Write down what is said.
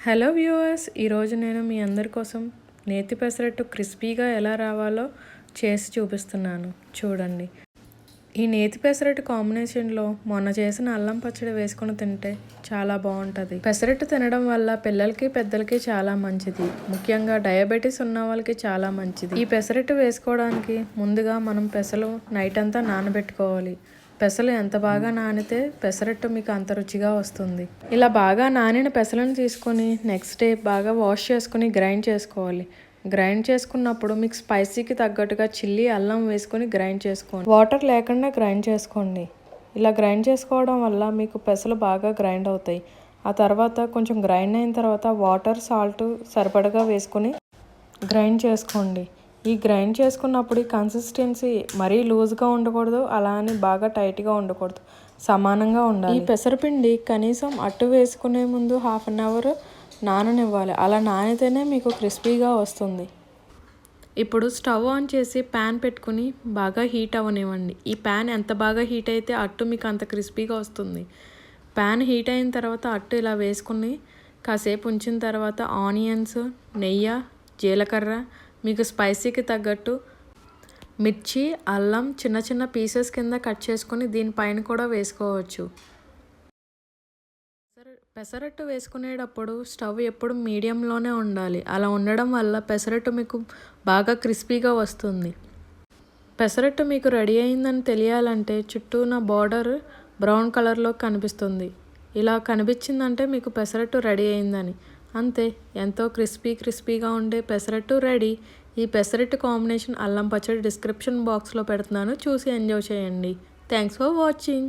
Hello viewers, ఈరోజు నేను మీ అందరి కోసం నేతి పెసరట్టు క్రిస్పీగా ఎలా రావాలో చేసి చూపిస్తున్నాను. చూడండి, ఈ నేతి పెసరట్టు కాంబినేషన్లో మొన్న చేసిన అల్లం పచ్చడి వేసుకొని తింటే చాలా బాగుంటుంది. పెసరట్టు తినడం వల్ల పిల్లలకి పెద్దలకి చాలా మంచిది. ముఖ్యంగా డయాబెటీస్ ఉన్న వాళ్ళకి చాలా మంచిది. ఈ పెసరట్టు వేసుకోవడానికి ముందుగా మనం పెసలు నైట్ అంతా నానబెట్టుకోవాలి. పెసలు ఎంత బాగా నానితే పెసరట్టు మీకు అంత రుచిగా వస్తుంది. ఇలా బాగా నానిన పెసలను తీసుకొని నెక్స్ట్ డే బాగా వాష్ చేసుకుని గ్రైండ్ చేసుకోవాలి. గ్రైండ్ చేసుకున్నప్పుడు మీకు స్పైసీకి తగ్గట్టుగా చిల్లీ, అల్లం వేసుకొని గ్రైండ్ చేసుకోండి. వాటర్ లేకుండా గ్రైండ్ చేసుకోండి. ఇలా గ్రైండ్ చేసుకోవడం వల్ల మీకు పెసలు బాగా గ్రైండ్ అవుతాయి. ఆ తర్వాత కొంచెం గ్రైండ్ అయిన తర్వాత వాటర్, సాల్ట్ సరిపడగా వేసుకొని గ్రైండ్ చేసుకోండి. ఈ గ్రైండ్ చేసుకున్నప్పుడు ఈ కన్సిస్టెన్సీ మరీ లూజ్గా ఉండకూడదు, అలా అని బాగా టైట్గా ఉండకూడదు, సమానంగా ఉండాలి. ఈ పెసరపిండి కనీసం అట్టు వేసుకునే ముందు 1/2 అవర్ నాననివ్వాలి. అలా నానితేనే మీకు క్రిస్పీగా వస్తుంది. ఇప్పుడు స్టవ్ ఆన్ చేసి ప్యాన్ పెట్టుకుని బాగా హీట్ అవ్వనివ్వండి. ఈ ప్యాన్ ఎంత బాగా హీట్ అయితే అట్టు మీకు అంత క్రిస్పీగా వస్తుంది. ప్యాన్ హీట్ అయిన తర్వాత అట్టు ఇలా వేసుకుని కాసేపు ఉంచిన తర్వాత ఆనియన్స్, నెయ్యి, జీలకర్ర, మీకు స్పైసీకి తగ్గట్టు మిర్చి, అల్లం చిన్న చిన్న పీసెస్ కింద కట్ చేసుకొని దీనిపైన కూడా వేసుకోవచ్చు. పెసరట్టు వేసుకునేటప్పుడు స్టవ్ ఎప్పుడు మీడియంలోనే ఉండాలి. అలా ఉండడం వల్ల పెసరట్టు మీకు బాగా క్రిస్పీగా వస్తుంది. పెసరట్టు మీకు రెడీ అయిందని తెలియాలంటే చుట్టూన బార్డర్ బ్రౌన్ కలర్లో కనిపిస్తుంది. ఇలా కనిపించిందంటే మీకు పెసరట్టు రెడీ అయిందని. అంతే, ఎంతో క్రిస్పీగా ఉండే పెసరట్టు రెడీ. ఈ పెసరట్టు కాంబినేషన్ అల్లం పచ్చడి డిస్క్రిప్షన్ బాక్స్లో పెడుతున్నాను, చూసి ఎంజాయ్ చేయండి. Thanks for watching.